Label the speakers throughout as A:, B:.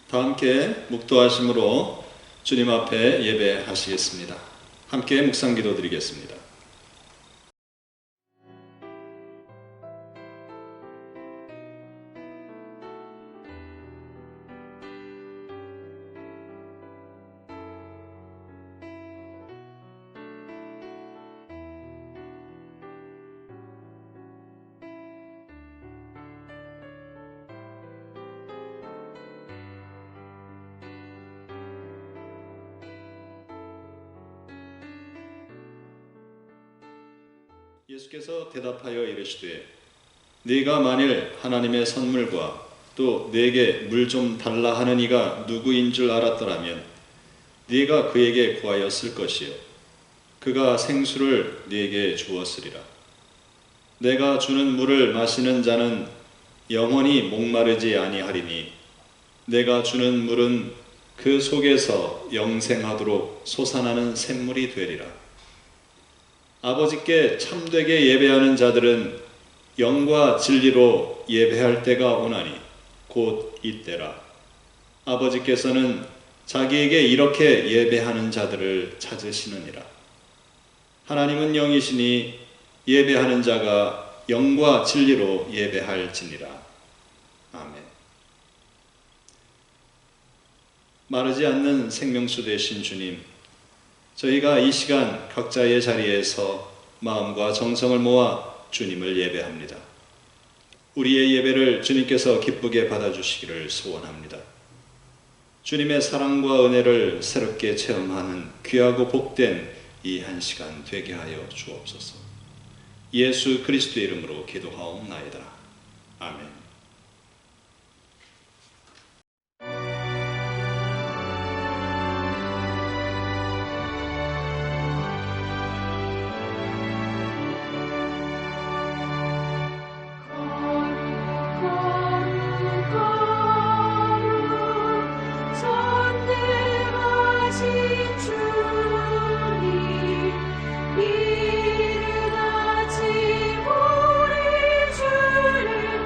A: 다 함께 묵도하심으로 주님 앞에 예배하시겠습니다. 함께 묵상 기도 드리겠습니다. 예수께서 대답하여 이르시되 네가 만일 하나님의 선물과 또 내게 물 좀 달라 하는 이가 누구인 줄 알았더라면 네가 그에게 구하였을 것이요 그가 생수를 네게 주었으리라. 내가 주는 물을 마시는 자는 영원히 목마르지 아니하리니 내가 주는 물은 그 속에서 영생하도록 솟아나는 샘물이 되리라. 아버지께 참되게 예배하는 자들은 영과 진리로 예배할 때가 오나니 곧 이때라. 아버지께서는 자기에게 이렇게 예배하는 자들을 찾으시느니라. 하나님은 영이시니 예배하는 자가 영과 진리로 예배할지니라. 아멘. 마르지 않는 생명수 되신 주님, 저희가 이 시간 각자의 자리에서 마음과 정성을 모아 주님을 예배합니다. 우리의 예배를 주님께서 기쁘게 받아주시기를 소원합니다. 주님의 사랑과 은혜를 새롭게 체험하는 귀하고 복된 이 한 시간 되게 하여 주옵소서. 예수 그리스도의 이름으로 기도하옵나이다. 아멘.
B: 이르같이 우리 주를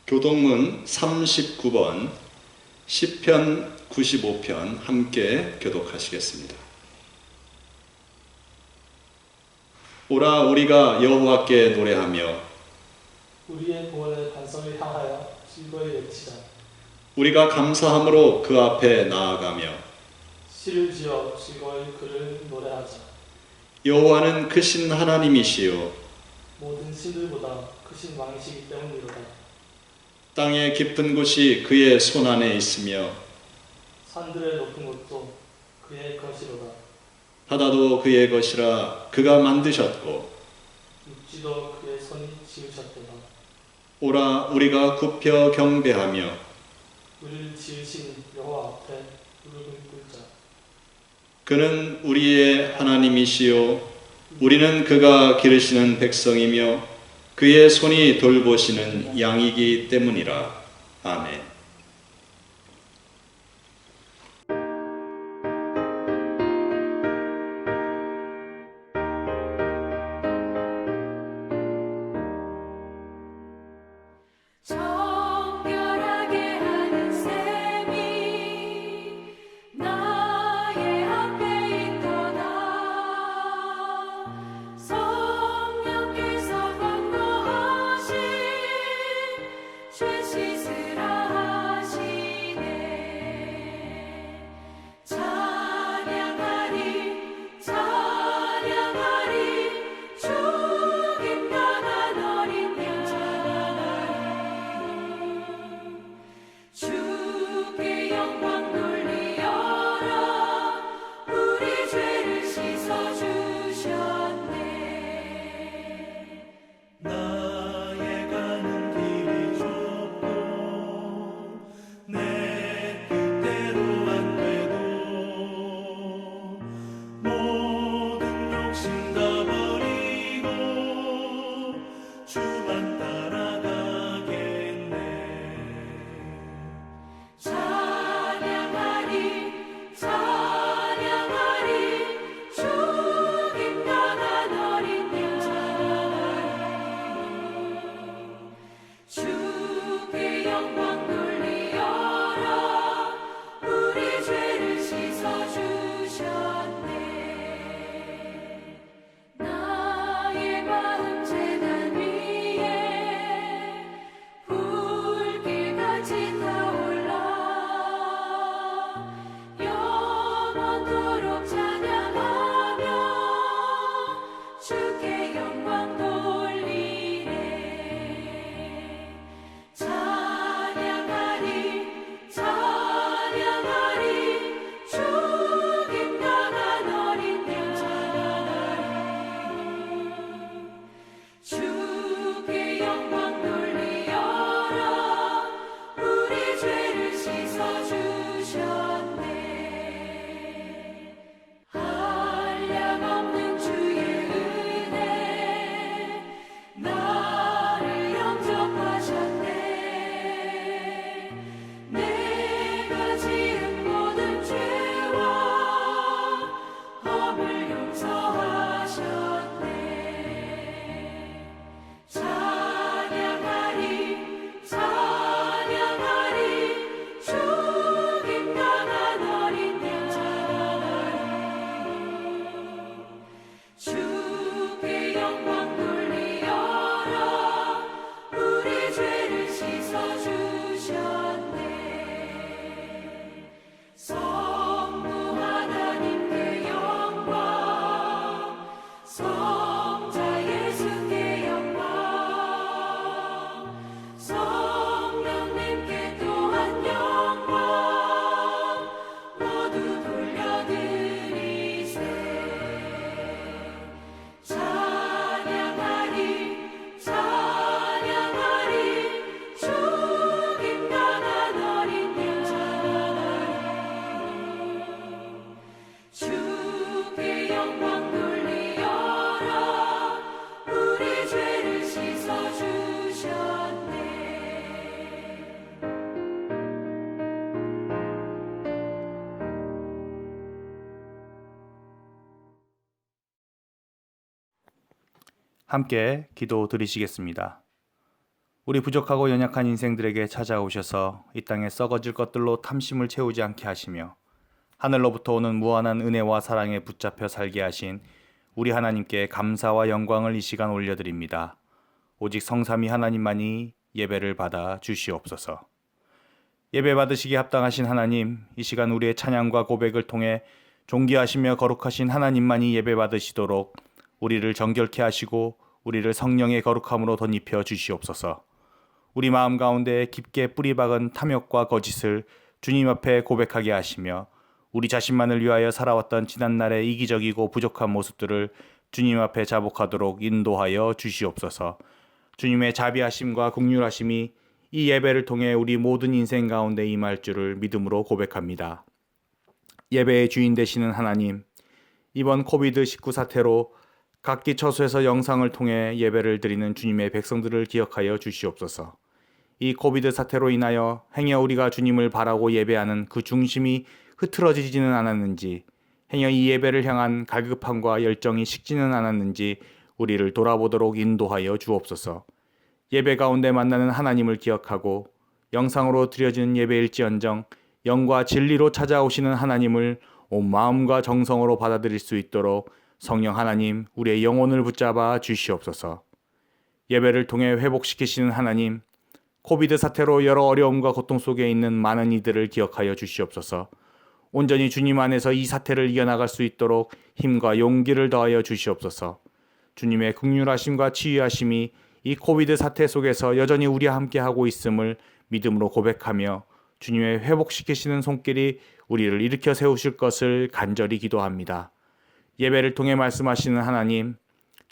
A: 교동문 39번 시편 95편 함께 교독하시겠습니다. 오라 우리가 여호와께 노래하며
B: 우리의 구원의 반성을 향하여 즐거이 외치자.
A: 우리가 감사함으로 그 앞에 나아가며
B: 시를 지어 즐거이 그를 노래하자.
A: 여호와는 크신 하나님이시요
B: 모든 신들보다 크신 왕이시기 때문이로다.
A: 땅의 깊은 곳이 그의 손 안에 있으며
B: 산들의 높은 곳도 그의 것이로다.
A: 바다도 그의 것이라 그가 만드셨고
B: 육지도 그의 손이 지으셨도다.
A: 오라 우리가 굽혀 경배하며
B: 우리를 지으신 여호와 앞에 무릎을 꿇자.
A: 그는 우리의 하나님이시요 우리는 그가 기르시는 백성이며 그의 손이 돌보시는 양이기 때문이라. 아멘.
C: 정결하게 하는 셈이 나의 앞에 있도다. 성령께서 권고하신 죄 씻으라 하시네. 찬양하리 찬양하리 죽임 당한 어린 양 주께 영광 돌리어라. 우리 죄를 씻어주셨네.
D: 나의 가는 길이 좁고 내 뜻대로 안 되고 모든 욕심 다 버리고 주만 따라가겠네.
C: 찬양하리 찬양하리 죽임 당한 어린 양 주께 영광 돌리어라. 우리 죄를 씻어주셨네. 나의 마음 제단 위에 불길같이 타올라. 영원토록 찬양하며 주께 영광 돌리네. 찬양하리 찬양하리 죽임 당한 어린 양 주께 영광 돌리어라. 우리 죄를 씻어주셨네. 한량없는 주의 은혜 나를 영접하셨네. 내가 지은 모든 죄와 허물 용서하셨네. 찬양하리 찬양하리 죽임 당한 어린 양 주께 영광 돌리어라. 우리 죄를 씻어주셨네. 성부 하나님께 영광 성자 예수께 영광 성령님께 또한 영광 모두 돌려드리세. 찬양하리 찬양하리 죽임 당한 어린 양 주께 영광 돌리어라. 우리 죄를 씻어주셨네.
E: 함께 기도 드리시겠습니다. 우리 부족하고 연약한 인생들에게 찾아오셔서 이 땅에 썩어질 것들로 탐심을 채우지 않게 하시며 하늘로부터 오는 무한한 은혜와 사랑에 붙잡혀 살게 하신 우리 하나님께 감사와 영광을 이 시간 올려드립니다. 오직 성삼위 하나님만이 예배를 받아 주시옵소서. 예배 받으시기에 합당하신 하나님, 이 시간 우리의 찬양과 고백을 통해 존귀하시며 거룩하신 하나님만이 예배 받으시도록 우리를 정결케 하시고 우리를 성령의 거룩함으로 덧입혀 주시옵소서. 우리 마음 가운데 깊게 뿌리박은 탐욕과 거짓을 주님 앞에 고백하게 하시며 우리 자신만을 위하여 살아왔던 지난날의 이기적이고 부족한 모습들을 주님 앞에 자복하도록 인도하여 주시옵소서. 주님의 자비하심과 긍휼하심이 이 예배를 통해 우리 모든 인생 가운데 임할 줄을 믿음으로 고백합니다. 예배의 주인 되시는 하나님, 이번 코비드-19 사태로 각기 처소에서 영상을 통해 예배를 드리는 주님의 백성들을 기억하여 주시옵소서. 이 코비드 사태로 인하여 행여 우리가 주님을 바라고 예배하는 그 중심이 흐트러지지는 않았는지, 행여 이 예배를 향한 갈급함과 열정이 식지는 않았는지 우리를 돌아보도록 인도하여 주옵소서. 예배 가운데 만나는 하나님을 기억하고 영상으로 드려지는 예배일지언정 영과 진리로 찾아오시는 하나님을 온 마음과 정성으로 받아들일 수 있도록 성령 하나님, 우리의 영혼을 붙잡아 주시옵소서. 예배를 통해 회복시키시는 하나님, 코비드 사태로 여러 어려움과 고통 속에 있는 많은 이들을 기억하여 주시옵소서. 온전히 주님 안에서 이 사태를 이겨나갈 수 있도록 힘과 용기를 더하여 주시옵소서. 주님의 긍휼하심과 치유하심이 이 코비드 사태 속에서 여전히 우리와 함께하고 있음을 믿음으로 고백하며 주님의 회복시키시는 손길이 우리를 일으켜 세우실 것을 간절히 기도합니다. 예배를 통해 말씀하시는 하나님,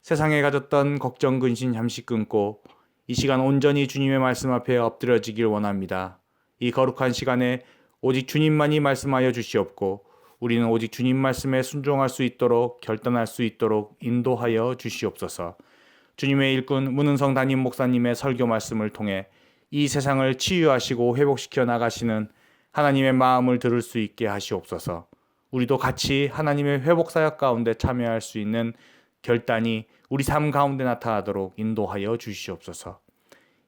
E: 세상에 가졌던 걱정, 근심 잠시 끊고 이 시간 온전히 주님의 말씀 앞에 엎드려지길 원합니다. 이 거룩한 시간에 오직 주님만이 말씀하여 주시옵고 우리는 오직 주님 말씀에 순종할 수 있도록 결단할 수 있도록 인도하여 주시옵소서. 주님의 일꾼 문은성 담임 목사님의 설교 말씀을 통해 이 세상을 치유하시고 회복시켜 나가시는 하나님의 마음을 들을 수 있게 하시옵소서. 우리도 같이 하나님의 회복 사역 가운데 참여할 수 있는 결단이 우리 삶 가운데 나타나도록 인도하여 주시옵소서.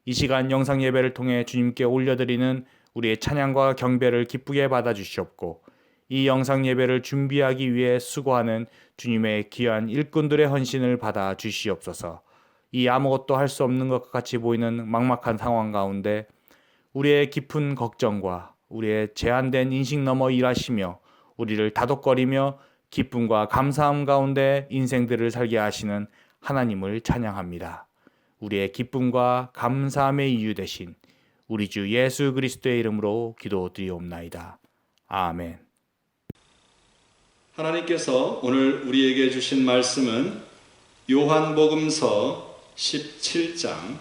E: 이 시간 영상 예배를 통해 주님께 올려드리는 우리의 찬양과 경배를 기쁘게 받아주시옵고 이 영상 예배를 준비하기 위해 수고하는 주님의 귀한 일꾼들의 헌신을 받아 주시옵소서. 이 아무것도 할 수 없는 것 같이 보이는 막막한 상황 가운데 우리의 깊은 걱정과 우리의 제한된 인식 너머 일하시며 우리를 다독거리며 기쁨과 감사함 가운데 인생들을 살게 하시는 하나님을 찬양합니다. 우리의 기쁨과 감사함의 이유 되신 우리 주 예수 그리스도의 이름으로 기도드리옵나이다. 아멘.
A: 하나님께서 오늘 우리에게 주신 말씀은 요한복음서 17장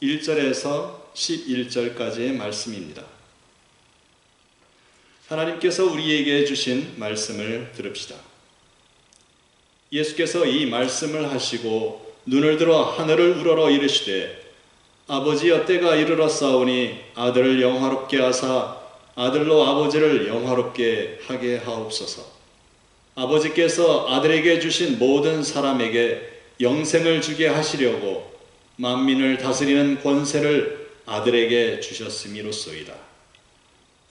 A: 1절에서 11절까지의 말씀입니다. 하나님께서 우리에게 주신 말씀을 들읍시다. 예수께서 이 말씀을 하시고 눈을 들어 하늘을 우러러 이르시되 아버지여 때가 이르렀사오니 아들을 영화롭게 하사 아들로 아버지를 영화롭게 하게 하옵소서. 아버지께서 아들에게 주신 모든 사람에게 영생을 주게 하시려고 만민을 다스리는 권세를 아들에게 주셨음이로소이다.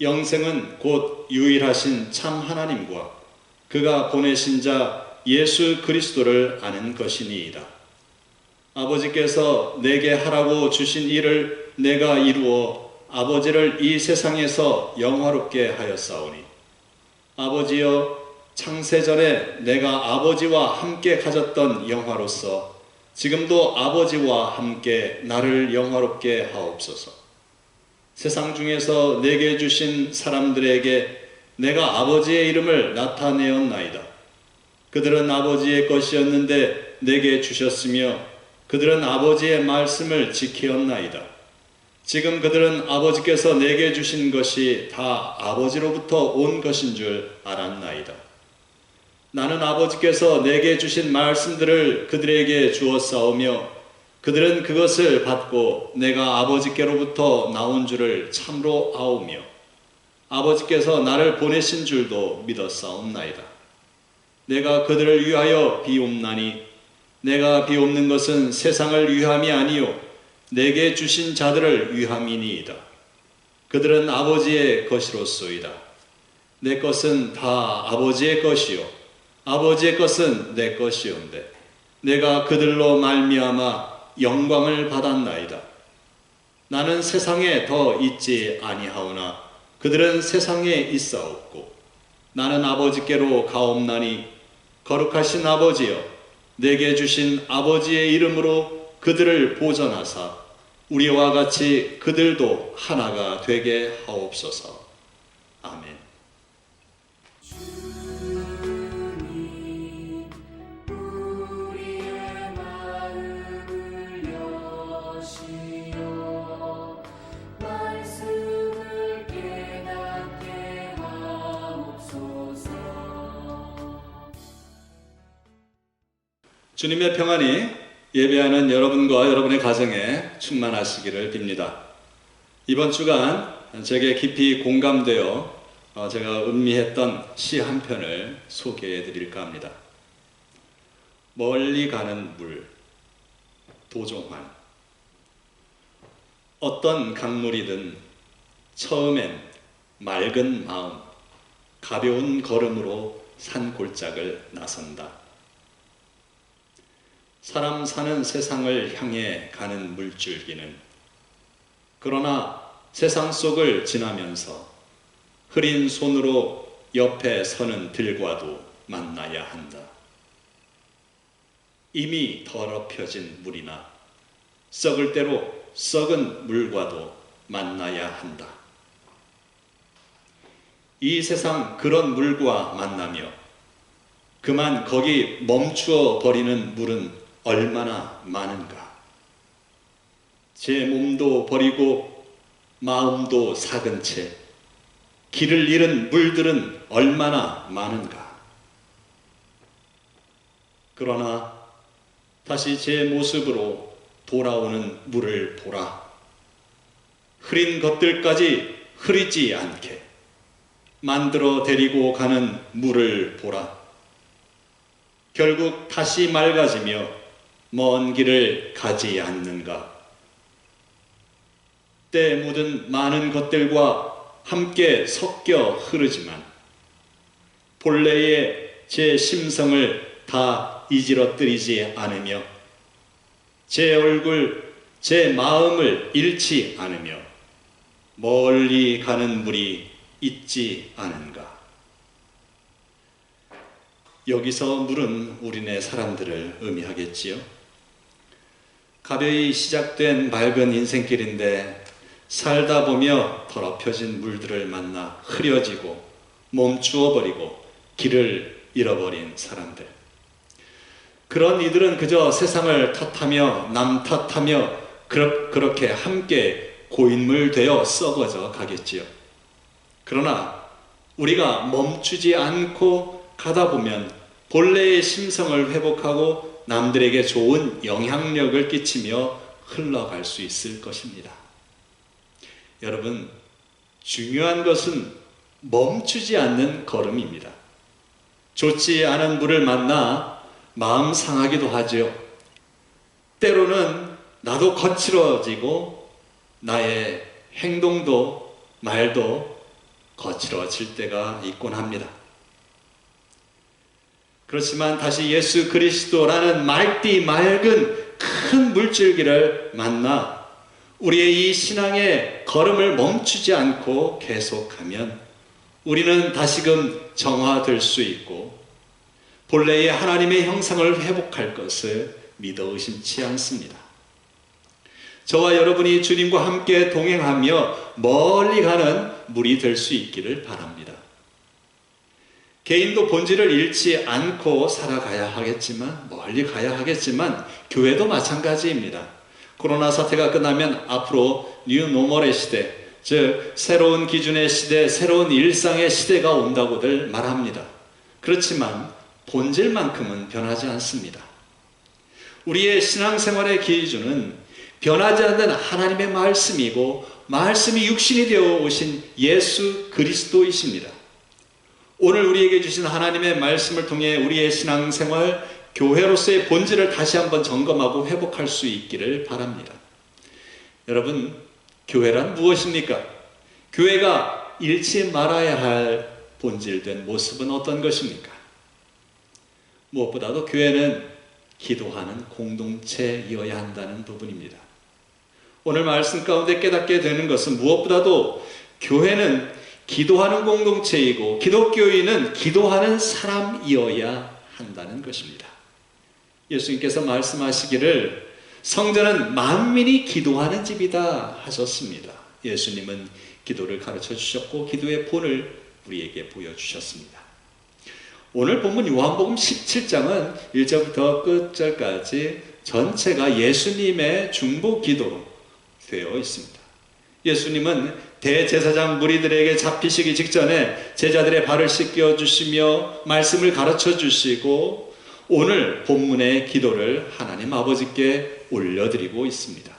A: 영생은 곧 유일하신 참 하나님과 그가 보내신 자 예수 그리스도를 아는 것이니이다. 아버지께서 내게 하라고 주신 일을 내가 이루어 아버지를 이 세상에서 영화롭게 하였사오니 아버지여 창세전에 내가 아버지와 함께 가졌던 영화로서 지금도 아버지와 함께 나를 영화롭게 하옵소서. 세상 중에서 내게 주신 사람들에게 내가 아버지의 이름을 나타내었나이다. 그들은 아버지의 것이었는데 내게 주셨으며 그들은 아버지의 말씀을 지키었나이다. 지금 그들은 아버지께서 내게 주신 것이 다 아버지로부터 온 것인 줄 알았나이다. 나는 아버지께서 내게 주신 말씀들을 그들에게 주었사오며 그들은 그것을 받고 내가 아버지께로부터 나온 줄을 참으로 아오며 아버지께서 나를 보내신 줄도 믿었사옵나이다. 내가 그들을 위하여 비옵나니 내가 비옵는 것은 세상을 위함이 아니요 내게 주신 자들을 위함이니이다. 그들은 아버지의 것이로소이다. 내 것은 다 아버지의 것이요 아버지의 것은 내 것이온데 내가 그들로 말미암아 영광을 받았나이다. 나는 세상에 더 있지 아니하오나 그들은 세상에 있사옵고 나는 아버지께로 가옵나니 거룩하신 아버지여 내게 주신 아버지의 이름으로 그들을 보전하사 우리와 같이 그들도 하나가 되게 하옵소서. 아멘.
C: 우리의 마음을 여시어 말씀을 깨닫게 하옵소서.
A: 주님의 평안이 예배하는 여러분과 여러분의 가정에 충만하시기를 빕니다. 이번 주간 제게 깊이 공감되어 제가 음미했던 시 한 편을 소개해 드릴까 합니다. 멀리 가는 물, 도종환. 어떤 강물이든 처음엔 맑은 마음, 가벼운 걸음으로 산골짜기를 나선다. 사람 사는 세상을 향해 가는 물줄기는 그러나 세상 속을 지나면서 흐린 손으로 옆에 서는 들과도 만나야 한다. 이미 더럽혀진 물이나 썩을 대로 썩은 물과도 만나야 한다. 이 세상 그런 물과 만나며 그만 거기 멈추어 버리는 물은 얼마나 많은가. 제 몸도 버리고 마음도 삭은 채 길을 잃은 물들은 얼마나 많은가. 그러나 다시 제 모습으로 돌아오는 물을 보라. 흐린 것들까지 흐리지 않게 만들어 데리고 가는 물을 보라. 결국 다시 맑아지며 먼 길을 가지 않는가. 때 묻은 많은 것들과 함께 섞여 흐르지만 본래의 제 심성을 다 이지러뜨리지 않으며 제 얼굴, 제 마음을 잃지 않으며 멀리 가는 물이 있지 않은가. 여기서 물은 우리네 사람들을 의미하겠지요. 가벼이 시작된 맑은 인생길인데 살다 보며 더럽혀진 물들을 만나 흐려지고 멈추어버리고 길을 잃어버린 사람들. 그런 이들은 그저 세상을 탓하며 남 탓하며 그렇게 함께 고인물 되어 썩어져 가겠지요. 그러나 우리가 멈추지 않고 가다 보면 본래의 심성을 회복하고 남들에게 좋은 영향력을 끼치며 흘러갈 수 있을 것입니다. 여러분, 중요한 것은 멈추지 않는 걸음입니다. 좋지 않은 물을 만나 마음 상하기도 하죠. 때로는 나도 거칠어지고 나의 행동도 말도 거칠어질 때가 있곤 합니다. 그렇지만 다시 예수 그리스도라는 맑디 맑은 큰 물줄기를 만나 우리의 이 신앙의 걸음을 멈추지 않고 계속하면 우리는 다시금 정화될 수 있고 본래의 하나님의 형상을 회복할 것을 믿어 의심치 않습니다. 저와 여러분이 주님과 함께 동행하며 멀리 가는 물이 될 수 있기를 바랍니다. 개인도 본질을 잃지 않고 살아가야 하겠지만, 멀리 가야 하겠지만 교회도 마찬가지입니다. 코로나 사태가 끝나면 앞으로 뉴 노멀의 시대, 즉 새로운 기준의 시대, 새로운 일상의 시대가 온다고들 말합니다. 그렇지만 본질만큼은 변하지 않습니다. 우리의 신앙생활의 기준은 변하지 않는 하나님의 말씀이고 말씀이 육신이 되어 오신 예수 그리스도이십니다. 오늘 우리에게 주신 하나님의 말씀을 통해 우리의 신앙생활, 교회로서의 본질을 다시 한번 점검하고 회복할 수 있기를 바랍니다. 여러분, 교회란 무엇입니까? 교회가 잃지 말아야 할 본질된 모습은 어떤 것입니까? 무엇보다도 교회는 기도하는 공동체이어야 한다는 부분입니다. 오늘 말씀 가운데 깨닫게 되는 것은 무엇보다도 교회는 기도하는 공동체이고 기독교인은 기도하는 사람이어야 한다는 것입니다. 예수님께서 말씀하시기를 성전은 만민이 기도하는 집이다 하셨습니다. 예수님은 기도를 가르쳐 주셨고 기도의 본을 우리에게 보여주셨습니다. 오늘 본문 요한복음 17장은 1절부터 끝절까지 전체가 예수님의 중보 기도로 되어 있습니다. 예수님은 대제사장 무리들에게 잡히시기 직전에 제자들의 발을 씻겨 주시며 말씀을 가르쳐 주시고 오늘 본문의 기도를 하나님 아버지께 올려드리고 있습니다.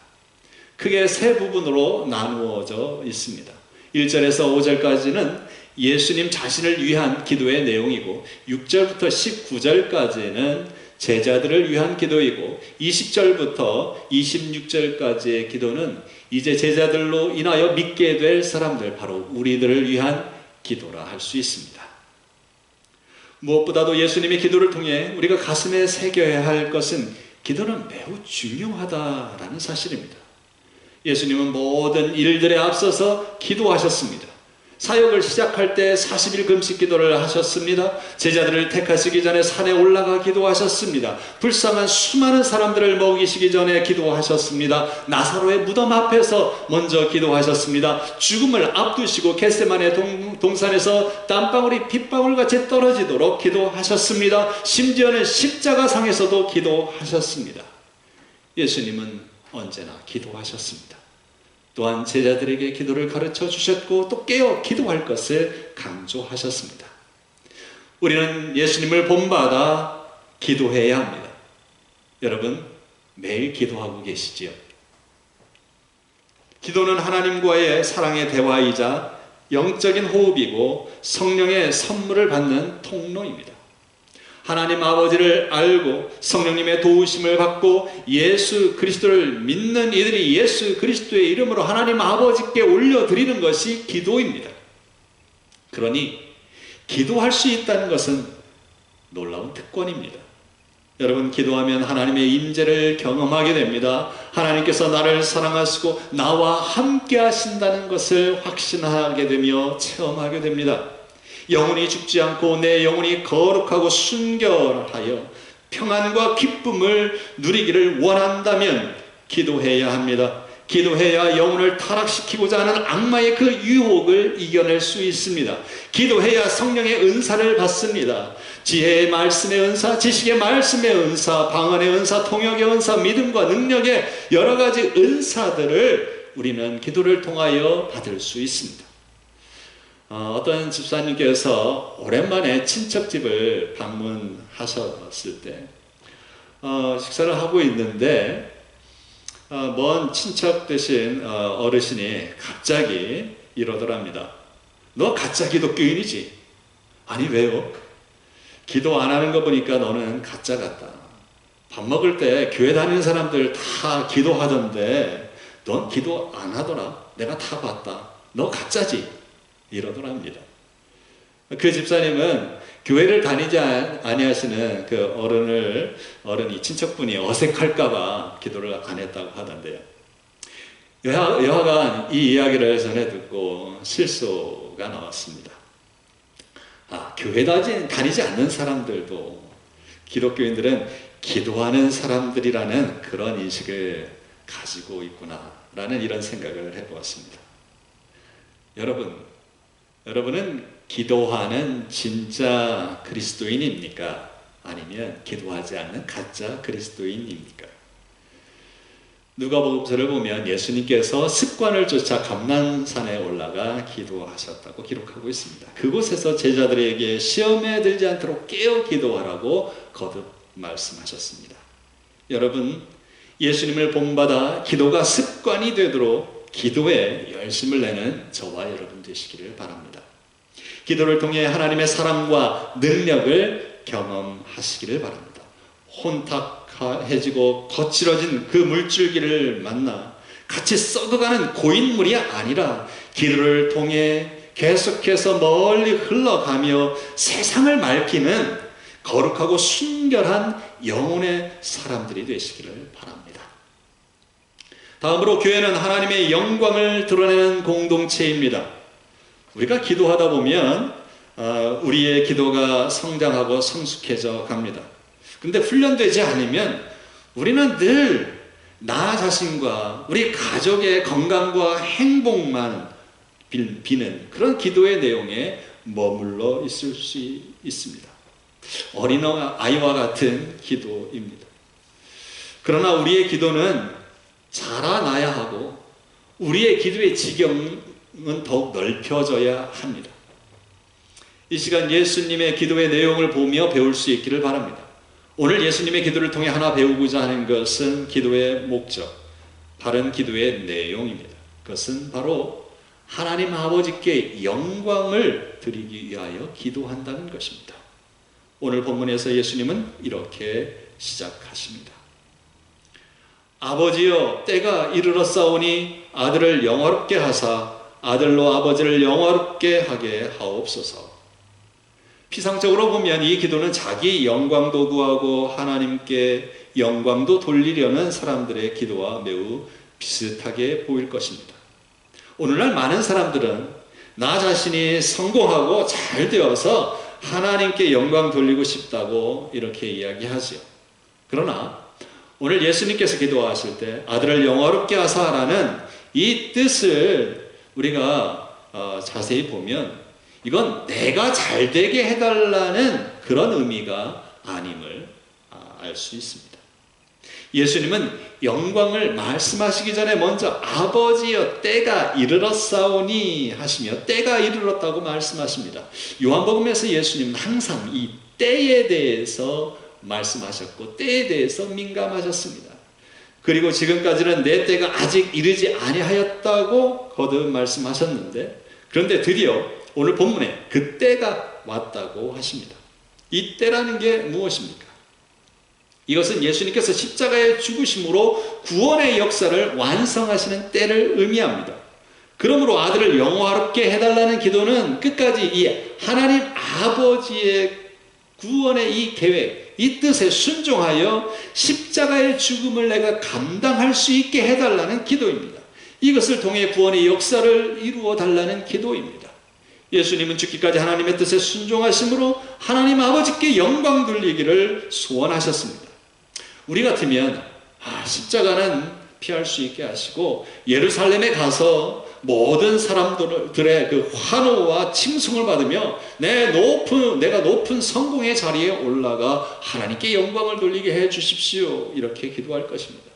A: 크게 세 부분으로 나누어져 있습니다. 1절에서 5절까지는 예수님 자신을 위한 기도의 내용이고 6절부터 19절까지는 제자들을 위한 기도이고 20절부터 26절까지의 기도는 이제 제자들로 인하여 믿게 될 사람들, 바로 우리들을 위한 기도라 할 수 있습니다. 무엇보다도 예수님의 기도를 통해 우리가 가슴에 새겨야 할 것은 기도는 매우 중요하다라는 사실입니다. 예수님은 모든 일들에 앞서서 기도하셨습니다. 사역을 시작할 때 40일 금식 기도를 하셨습니다. 제자들을 택하시기 전에 산에 올라가 기도하셨습니다. 불쌍한 수많은 사람들을 먹이시기 전에 기도하셨습니다. 나사로의 무덤 앞에서 먼저 기도하셨습니다. 죽음을 앞두시고 겟세마네 동산에서 땀방울이 빗방울같이 떨어지도록 기도하셨습니다. 심지어는 십자가상에서도 기도하셨습니다. 예수님은 언제나 기도하셨습니다. 또한 제자들에게 기도를 가르쳐 주셨고 또 깨어 기도할 것을 강조하셨습니다. 우리는 예수님을 본받아 기도해야 합니다. 여러분, 매일 기도하고 계시지요? 기도는 하나님과의 사랑의 대화이자 영적인 호흡이고 성령의 선물을 받는 통로입니다. 하나님 아버지를 알고 성령님의 도우심을 받고 예수 그리스도를 믿는 이들이 예수 그리스도의 이름으로 하나님 아버지께 올려드리는 것이 기도입니다. 그러니 기도할 수 있다는 것은 놀라운 특권입니다. 여러분, 기도하면 하나님의 임재를 경험하게 됩니다. 하나님께서 나를 사랑하시고 나와 함께 하신다는 것을 확신하게 되며 체험하게 됩니다. 영혼이 죽지 않고 내 영혼이 거룩하고 순결하여 평안과 기쁨을 누리기를 원한다면 기도해야 합니다. 기도해야 영혼을 타락시키고자 하는 악마의 그 유혹을 이겨낼 수 있습니다. 기도해야 성령의 은사를 받습니다. 지혜의 말씀의 은사, 지식의 말씀의 은사, 방언의 은사, 통역의 은사, 믿음과 능력의 여러 가지 은사들을 우리는 기도를 통하여 받을 수 있습니다. 어떤 집사님께서 오랜만에 친척집을 방문하셨을 때 식사를 하고 있는데 먼 친척 되신 어르신이 갑자기 이러더랍니다. 너 가짜 기독교인이지? 아니, 왜요? 기도 안 하는 거 보니까 너는 가짜 같다. 밥 먹을 때 교회 다니는 사람들 다 기도하던데 넌 기도 안 하더라. 내가 다 봤다. 너 가짜지? 이러더랍니다. 그 집사님은 교회를 다니지 아니하시는 그 어른이 친척분이 어색할까봐 기도를 안 했다고 하던데요. 여하간 이 이야기를 전해 듣고 실소가 나왔습니다. 교회 다니지 않는 사람들도 기독교인들은 기도하는 사람들이라는 그런 인식을 가지고 있구나라는 이런 생각을 해보았습니다. 여러분은 기도하는 진짜 그리스도인입니까? 아니면 기도하지 않는 가짜 그리스도인입니까? 누가복음서를 보면 예수님께서 습관을 쫓아 감난산에 올라가 기도하셨다고 기록하고 있습니다. 그곳에서 제자들에게 시험에 들지 않도록 깨어 기도하라고 거듭 말씀하셨습니다. 여러분, 예수님을 본받아 기도가 습관이 되도록 기도에 열심을 내는 저와 여러분 되시기를 바랍니다. 기도를 통해 하나님의 사랑과 능력을 경험하시기를 바랍니다. 혼탁해지고 거칠어진 그 물줄기를 만나 같이 썩어가는 고인물이 아니라 기도를 통해 계속해서 멀리 흘러가며 세상을 맑히는 거룩하고 순결한 영혼의 사람들이 되시기를 바랍니다. 다음으로 교회는 하나님의 영광을 드러내는 공동체입니다. 우리가 기도하다 보면 우리의 기도가 성장하고 성숙해져 갑니다. 근데 훈련되지 않으면 우리는 늘 나 자신과 우리 가족의 건강과 행복만 비는 그런 기도의 내용에 머물러 있을 수 있습니다. 어린아이와 같은 기도입니다. 그러나 우리의 기도는 자라나야 하고 우리의 기도의 지경은 더욱 넓혀져야 합니다. 이 시간 예수님의 기도의 내용을 보며 배울 수 있기를 바랍니다. 오늘 예수님의 기도를 통해 하나 배우고자 하는 것은 기도의 목적, 바른 기도의 내용입니다. 그것은 바로 하나님 아버지께 영광을 드리기 위하여 기도한다는 것입니다. 오늘 본문에서 예수님은 이렇게 시작하십니다. 아버지여, 때가 이르렀사오니 아들을 영화롭게 하사 아들로 아버지를 영화롭게 하게 하옵소서. 피상적으로 보면 이 기도는 자기 영광도 구하고 하나님께 영광도 돌리려는 사람들의 기도와 매우 비슷하게 보일 것입니다. 오늘날 많은 사람들은 나 자신이 성공하고 잘 되어서 하나님께 영광 돌리고 싶다고 이렇게 이야기하죠. 그러나 오늘 예수님께서 기도하실 때 아들을 영화롭게 하사라는 이 뜻을 우리가 자세히 보면 이건 내가 잘 되게 해달라는 그런 의미가 아님을 알 수 있습니다. 예수님은 영광을 말씀하시기 전에 먼저 아버지여 때가 이르렀사오니 하시며 때가 이르렀다고 말씀하십니다. 요한복음에서 예수님은 항상 이 때에 대해서 말씀하셨고 때에 대해서 민감하셨습니다. 그리고 지금까지는 내 때가 아직 이르지 아니하였다고 거듭 말씀하셨는데 그런데 드디어 오늘 본문에 그 때가 왔다고 하십니다. 이 때라는 게 무엇입니까? 이것은 예수님께서 십자가의 죽으심으로 구원의 역사를 완성하시는 때를 의미합니다. 그러므로 아들을 영화롭게 해달라는 기도는 끝까지 이 하나님 아버지의 구원의 이 계획, 이 뜻에 순종하여 십자가의 죽음을 내가 감당할 수 있게 해달라는 기도입니다. 이것을 통해 구원의 역사를 이루어 달라는 기도입니다. 예수님은 죽기까지 하나님의 뜻에 순종하심으로 하나님 아버지께 영광 돌리기를 소원하셨습니다. 우리 같으면 십자가는 피할 수 있게 하시고 예루살렘에 가서 모든 사람들의 그 환호와 칭송을 받으며 내가 높은 성공의 자리에 올라가 하나님께 영광을 돌리게 해 주십시오. 이렇게 기도할 것입니다.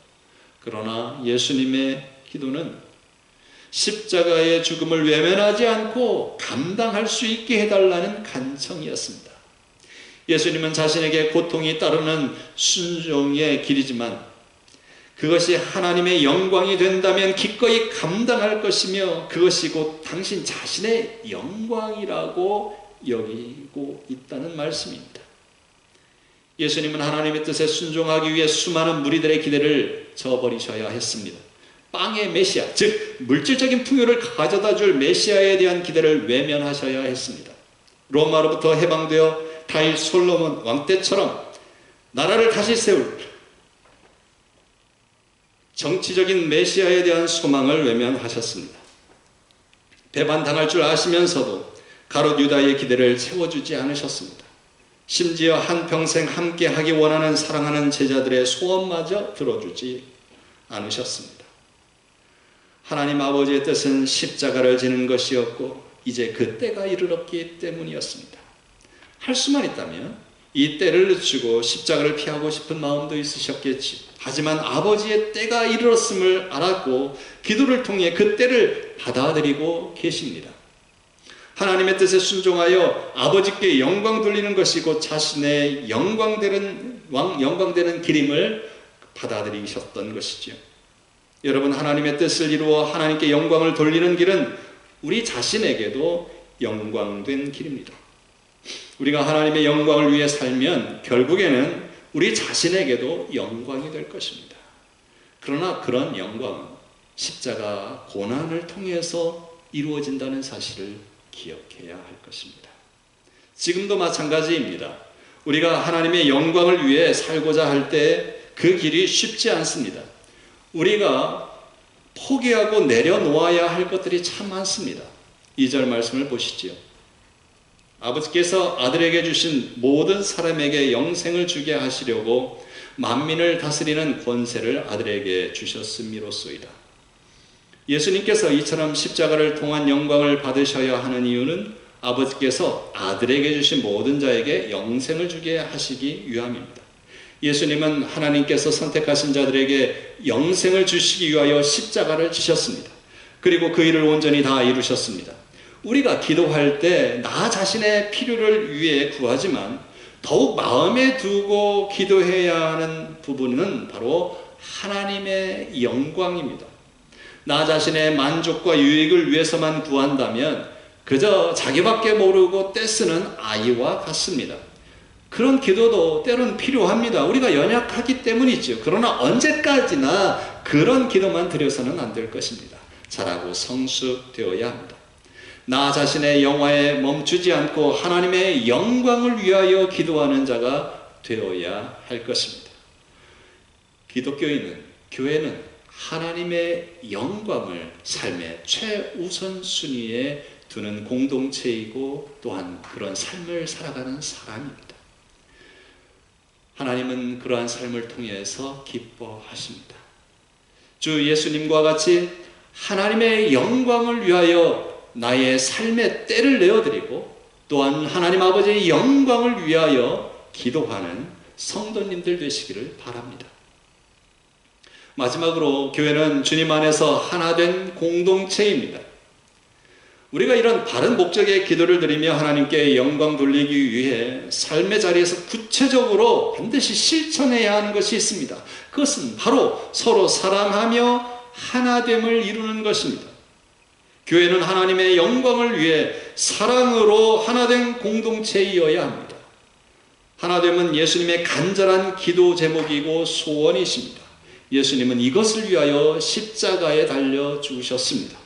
A: 그러나 예수님의 기도는 십자가의 죽음을 외면하지 않고 감당할 수 있게 해달라는 간청이었습니다. 예수님은 자신에게 고통이 따르는 순종의 길이지만 그것이 하나님의 영광이 된다면 기꺼이 감당할 것이며 그것이 곧 당신 자신의 영광이라고 여기고 있다는 말씀입니다. 예수님은 하나님의 뜻에 순종하기 위해 수많은 무리들의 기대를 저버리셔야 했습니다. 빵의 메시아, 즉 물질적인 풍요를 가져다 줄 메시아에 대한 기대를 외면하셔야 했습니다. 로마로부터 해방되어 다윗 솔로몬 왕 때처럼 나라를 다시 세울 정치적인 메시아에 대한 소망을 외면하셨습니다. 배반당할 줄 아시면서도 가롯 유다의 기대를 채워주지 않으셨습니다. 심지어 한평생 함께하기 원하는 사랑하는 제자들의 소원마저 들어주지 않으셨습니다. 하나님 아버지의 뜻은 십자가를 지는 것이었고 이제 그 때가 이르렀기 때문이었습니다. 할 수만 있다면 이 때를 늦추고 십자가를 피하고 싶은 마음도 있으셨겠지. 하지만 아버지의 때가 이르렀음을 알았고 기도를 통해 그 때를 받아들이고 계십니다. 하나님의 뜻에 순종하여 아버지께 영광 돌리는 것이 곧 자신의 영광되는 길임을 받아들이셨던 것이지요. 여러분, 하나님의 뜻을 이루어 하나님께 영광을 돌리는 길은 우리 자신에게도 영광된 길입니다. 우리가 하나님의 영광을 위해 살면 결국에는 우리 자신에게도 영광이 될 것입니다. 그러나 그런 영광은 십자가 고난을 통해서 이루어진다는 사실을 기억해야 할 것입니다. 지금도 마찬가지입니다. 우리가 하나님의 영광을 위해 살고자 할 때 그 길이 쉽지 않습니다. 우리가 포기하고 내려놓아야 할 것들이 참 많습니다. 2절 말씀을 보시지요. 아버지께서 아들에게 주신 모든 사람에게 영생을 주게 하시려고 만민을 다스리는 권세를 아들에게 주셨음이로소이다. 예수님께서 이처럼 십자가를 통한 영광을 받으셔야 하는 이유는 아버지께서 아들에게 주신 모든 자에게 영생을 주게 하시기 위함입니다. 예수님은 하나님께서 선택하신 자들에게 영생을 주시기 위하여 십자가를 지셨습니다. 그리고 그 일을 온전히 다 이루셨습니다. 우리가 기도할 때 나 자신의 필요를 위해 구하지만 더욱 마음에 두고 기도해야 하는 부분은 바로 하나님의 영광입니다. 나 자신의 만족과 유익을 위해서만 구한다면 그저 자기밖에 모르고 떼쓰는 아이와 같습니다. 그런 기도도 때론 필요합니다. 우리가 연약하기 때문이죠. 그러나 언제까지나 그런 기도만 드려서는 안 될 것입니다. 자라고 성숙되어야 합니다. 나 자신의 영화에 멈추지 않고 하나님의 영광을 위하여 기도하는 자가 되어야 할 것입니다. 교회는 하나님의 영광을 삶의 최우선순위에 두는 공동체이고 또한 그런 삶을 살아가는 사람입니다. 하나님은 그러한 삶을 통해서 기뻐하십니다. 주 예수님과 같이 하나님의 영광을 위하여 나의 삶의 때를 내어드리고 또한 하나님 아버지의 영광을 위하여 기도하는 성도님들 되시기를 바랍니다. 마지막으로 교회는 주님 안에서 하나 된 공동체입니다. 우리가 이런 바른 목적의 기도를 드리며 하나님께 영광 돌리기 위해 삶의 자리에서 구체적으로 반드시 실천해야 하는 것이 있습니다. 그것은 바로 서로 사랑하며 하나됨을 이루는 것입니다. 교회는 하나님의 영광을 위해 사랑으로 하나된 공동체이어야 합니다. 하나됨은 예수님의 간절한 기도 제목이고 소원이십니다. 예수님은 이것을 위하여 십자가에 달려 죽으셨습니다.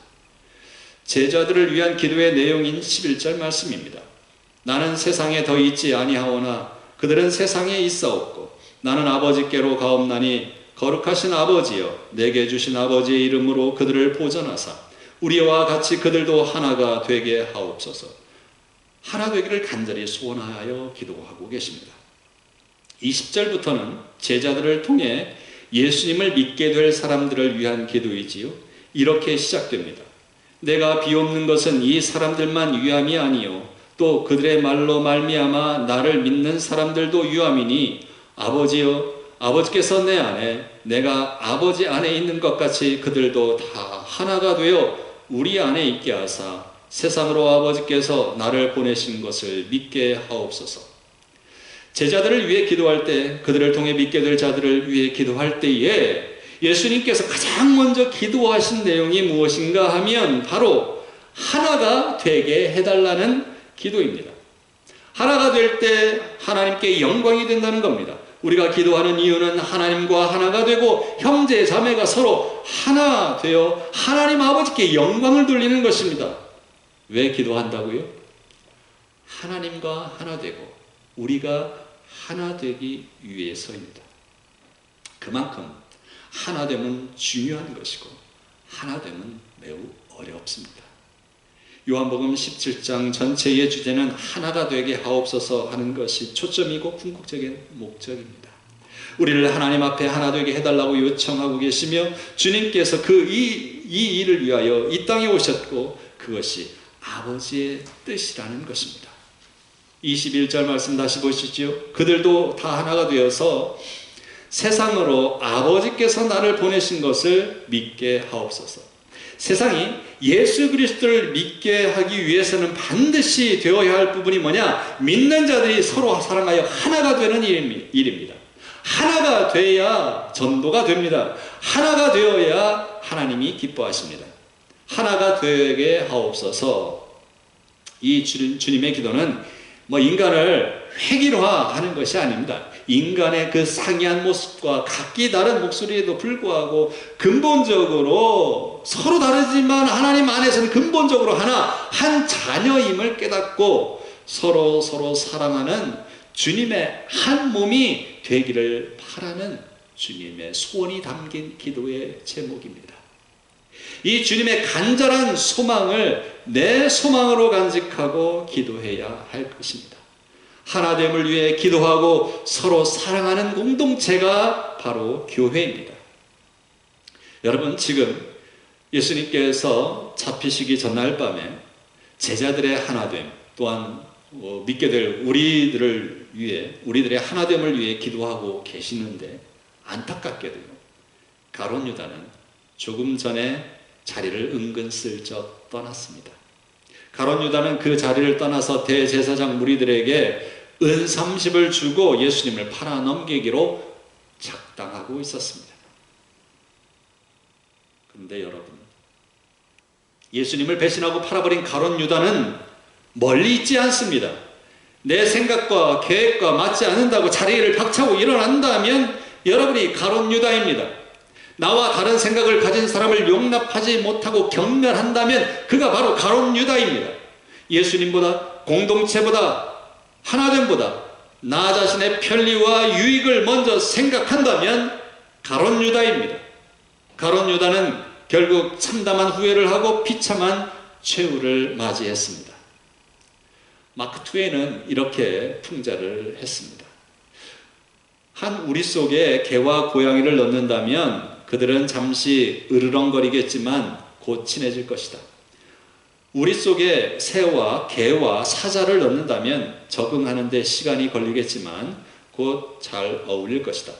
A: 제자들을 위한 기도의 내용인 11절 말씀입니다. 나는 세상에 더 있지 아니하오나 그들은 세상에 있사옵고 나는 아버지께로 가옵나니 거룩하신 아버지여 내게 주신 아버지의 이름으로 그들을 보전하사 우리와 같이 그들도 하나가 되게 하옵소서. 하나 되기를 간절히 소원하여 기도하고 계십니다. 20절부터는 제자들을 통해 예수님을 믿게 될 사람들을 위한 기도이지요. 이렇게 시작됩니다. 내가 비옵는 것은 이 사람들만 위함이 아니요 또 그들의 말로 말미암아 나를 믿는 사람들도 위함이니 아버지여 아버지께서 내 안에 내가 아버지 안에 있는 것 같이 그들도 다 하나가 되어 우리 안에 있게 하사 세상으로 아버지께서 나를 보내신 것을 믿게 하옵소서. 제자들을 위해 기도할 때 그들을 통해 믿게 될 자들을 위해 기도할 때에 예수님께서 가장 먼저 기도하신 내용이 무엇인가 하면 바로 하나가 되게 해달라는 기도입니다. 하나가 될 때 하나님께 영광이 된다는 겁니다. 우리가 기도하는 이유는 하나님과 하나가 되고 형제 자매가 서로 하나 되어 하나님 아버지께 영광을 돌리는 것입니다. 왜 기도한다고요? 하나님과 하나 되고 우리가 하나 되기 위해서입니다. 그만큼 하나됨은 중요한 것이고 하나됨은 매우 어렵습니다. 요한복음 17장 전체의 주제는 하나가 되게 하옵소서 하는 것이 초점이고 궁극적인 목적입니다. 우리를 하나님 앞에 하나 되게 해달라고 요청하고 계시며 주님께서 이 일을 위하여 이 땅에 오셨고 그것이 아버지의 뜻이라는 것입니다. 21절 말씀 다시 보시죠. 그들도 다 하나가 되어서 세상으로 아버지께서 나를 보내신 것을 믿게 하옵소서. 세상이 예수 그리스도를 믿게 하기 위해서는 반드시 되어야 할 부분이 뭐냐? 믿는 자들이 서로 사랑하여 하나가 되는 일입니다. 하나가 돼야 전도가 됩니다. 하나가 되어야 하나님이 기뻐하십니다. 하나가 되게 하옵소서. 이 주님의 기도는 인간을 획일화하는 것이 아닙니다. 인간의 그 상이한 모습과 각기 다른 목소리에도 불구하고 근본적으로 서로 다르지만 하나님 안에서는 근본적으로 한 자녀임을 깨닫고 서로 사랑하는 주님의 한 몸이 되기를 바라는 주님의 소원이 담긴 기도의 제목입니다. 이 주님의 간절한 소망을 내 소망으로 간직하고 기도해야 할 것입니다. 하나됨을 위해 기도하고 서로 사랑하는 공동체가 바로 교회입니다. 여러분, 지금 예수님께서 잡히시기 전날 밤에 제자들의 하나됨 또한 믿게 될 우리들의 하나됨을 위해 기도하고 계시는데, 안타깝게도요, 가룟 유다는 조금 전에 자리를 은근슬쩍 떠났습니다. 가룟 유다는 그 자리를 떠나서 대제사장 무리들에게 은 30을 주고 예수님을 팔아넘기기로 작당하고 있었습니다. 그런데 여러분, 예수님을 배신하고 팔아버린 가룟 유다는 멀리 있지 않습니다. 내 생각과 계획과 맞지 않는다고 자리를 박차고 일어난다면 여러분이 가룟 유다입니다. 나와 다른 생각을 가진 사람을 용납하지 못하고 경멸한다면 그가 바로 가룟 유다입니다. 예수님보다, 공동체보다, 하나됨보다 나 자신의 편리와 유익을 먼저 생각한다면 가룟 유다입니다. 가룟 유다는 결국 참담한 후회를 하고 비참한 최후를 맞이했습니다. 마크 트웨이는 이렇게 풍자를 했습니다. 한 우리 속에 개와 고양이를 넣는다면 그들은 잠시 으르렁거리겠지만 곧 친해질 것이다. 우리 속에 새와 개와 사자를 넣는다면 적응하는 데 시간이 걸리겠지만 곧 잘 어울릴 것이다.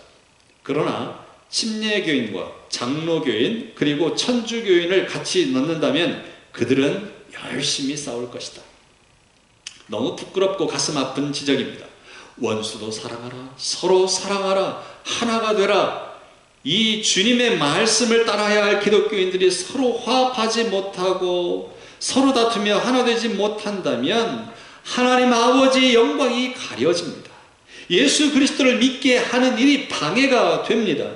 A: 그러나 침례교인과 장로교인 그리고 천주교인을 같이 넣는다면 그들은 열심히 싸울 것이다. 너무 부끄럽고 가슴 아픈 지적입니다. 원수도 사랑하라, 서로 사랑하라, 하나가 되라. 이 주님의 말씀을 따라야 할 기독교인들이 서로 화합하지 못하고 서로 다투며 하나 되지 못한다면 하나님 아버지의 영광이 가려집니다. 예수 그리스도를 믿게 하는 일이 방해가 됩니다.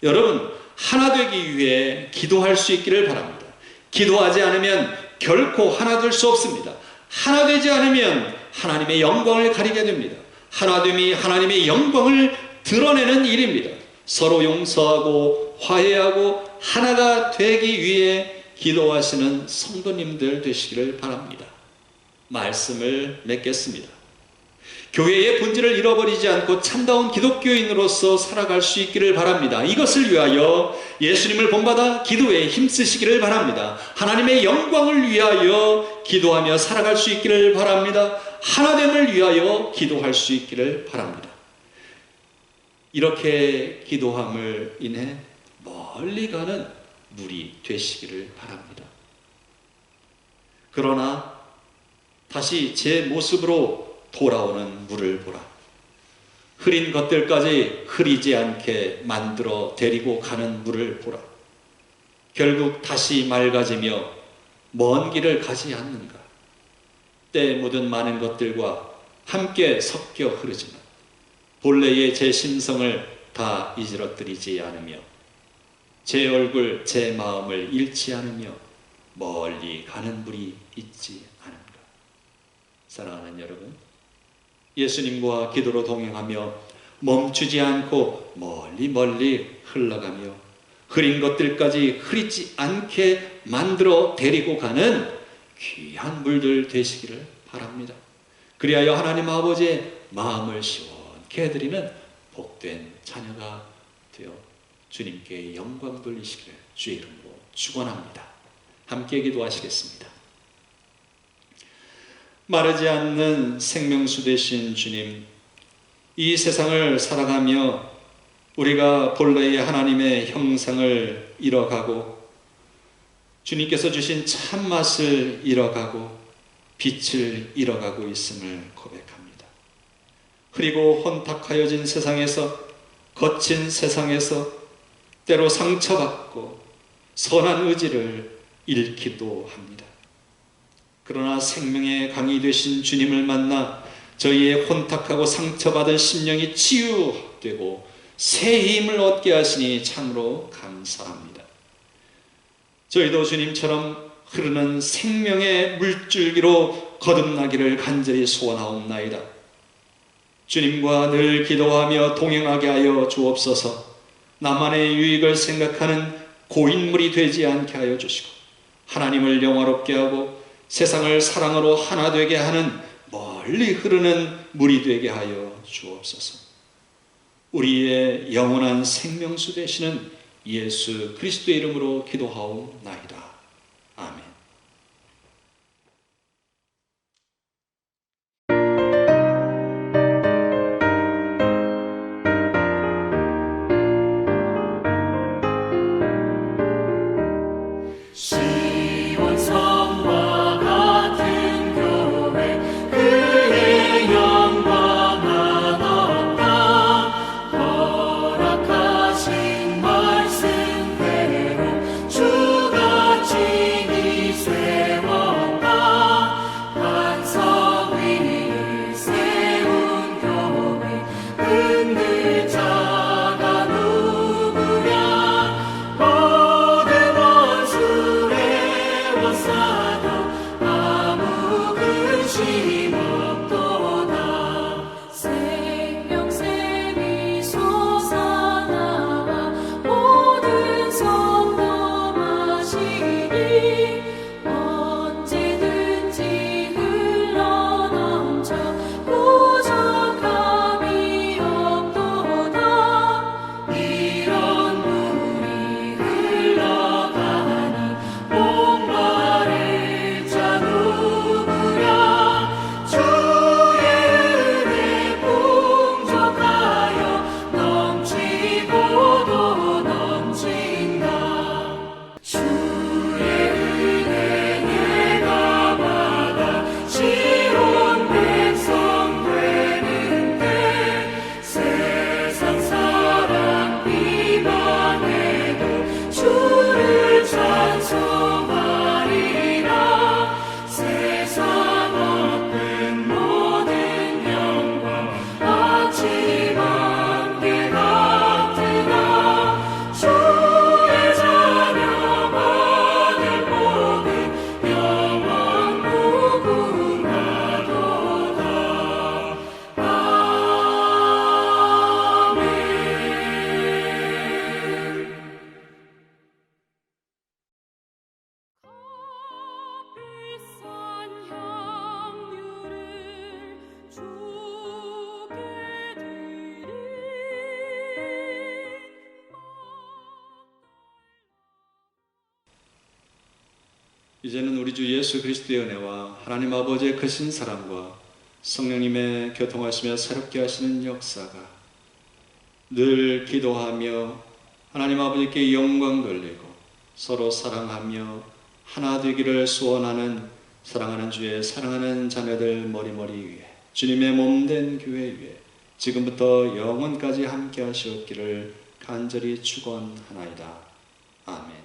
A: 여러분, 하나 되기 위해 기도할 수 있기를 바랍니다. 기도하지 않으면 결코 하나 될 수 없습니다. 하나 되지 않으면 하나님의 영광을 가리게 됩니다. 하나됨이 하나님의 영광을 드러내는 일입니다. 서로 용서하고 화해하고 하나가 되기 위해 기도하시는 성도님들 되시기를 바랍니다. 말씀을 맺겠습니다. 교회의 본질을 잃어버리지 않고 참다운 기독교인으로서 살아갈 수 있기를 바랍니다. 이것을 위하여 예수님을 본받아 기도에 힘쓰시기를 바랍니다. 하나님의 영광을 위하여 기도하며 살아갈 수 있기를 바랍니다. 하나됨을 위하여 기도할 수 있기를 바랍니다. 이렇게 기도함을 인해 멀리 가는 물이 되시기를 바랍니다. 그러나 다시 제 모습으로 돌아오는 물을 보라. 흐린 것들까지 흐리지 않게 만들어 데리고 가는 물을 보라. 결국 다시 맑아지며 먼 길을 가지 않는가. 때 묻은 많은 것들과 함께 섞여 흐르지만 본래의 제 심성을 다 이지러뜨리지 않으며 제 얼굴, 제 마음을 잃지 않으며 멀리 가는 물이 있지 않은가. 사랑하는 여러분, 예수님과 기도로 동행하며 멈추지 않고 멀리 흘러가며 흐린 것들까지 흐리지 않게 만들어 데리고 가는 귀한 물들 되시기를 바랍니다. 그리하여 하나님 아버지의 마음을 시원케 해드리는 복된 자녀가 되어 주님께 영광 돌리시기를 주의 이름으로 축원합니다. 함께 기도하시겠습니다. 마르지 않는 생명수 되신 주님, 이 세상을 살아가며 우리가 본래의 하나님의 형상을 잃어가고 주님께서 주신 참맛을 잃어가고 빛을 잃어가고 있음을 고백합니다. 그리고 혼탁하여진 세상에서, 거친 세상에서 때로 상처받고 선한 의지를 잃기도 합니다. 그러나 생명의 강이 되신 주님을 만나 저희의 혼탁하고 상처받은 심령이 치유되고 새 힘을 얻게 하시니 참으로 감사합니다. 저희도 주님처럼 흐르는 생명의 물줄기로 거듭나기를 간절히 소원하옵나이다. 주님과 늘 기도하며 동행하게 하여 주옵소서. 나만의 유익을 생각하는 고인물이 되지 않게 하여 주시고 하나님을 영화롭게 하고 세상을 사랑으로 하나 되게 하는 멀리 흐르는 물이 되게 하여 주옵소서. 우리의 영원한 생명수 되시는 예수 그리스도의 이름으로 기도하옵나이다. 아멘.
C: 시온성과 같은 교회 그의 영광 하나가 허락하신 말씀대로 주가 친히 세웠다. 반석 위를 세운 교회 흔들자가 누구랴. 모든 원수를 에워싸도 아무 근심 없도다. 생명샘이 솟아나와 모든 성도 마시니 언제든지 흘러넘쳐 부족함이 없도다. 이런 물이 흘러가니 목마를 자 누구랴. 주의 은혜 풍족하여 넘치고도 넘친다. 주의 은혜 내가 받아 지온 백성 되는데 세상 사람 비방해도 주를 찬송하리라. 세상 얻는 모든 영광 아침 안개 같으나 주의 자녀 받을 복은 영원 무궁하도다. 아멘. 비싼 향유를 주께 드리.
A: 이제는 우리 주 예수 그리스도의 은혜와 하나님 아버지의 크신 사랑과 성령님의 교통하시며 새롭게 하시는 역사가 늘 기도하며 하나님 아버지께 영광 돌리고 서로 사랑하며 하나 되기를 소원하는 사랑하는 주의 사랑하는 자녀들 머리머리 위에 주님의 몸된 교회 위에 지금부터 영원까지 함께 하시옵기를 간절히 축원하나이다. 아멘.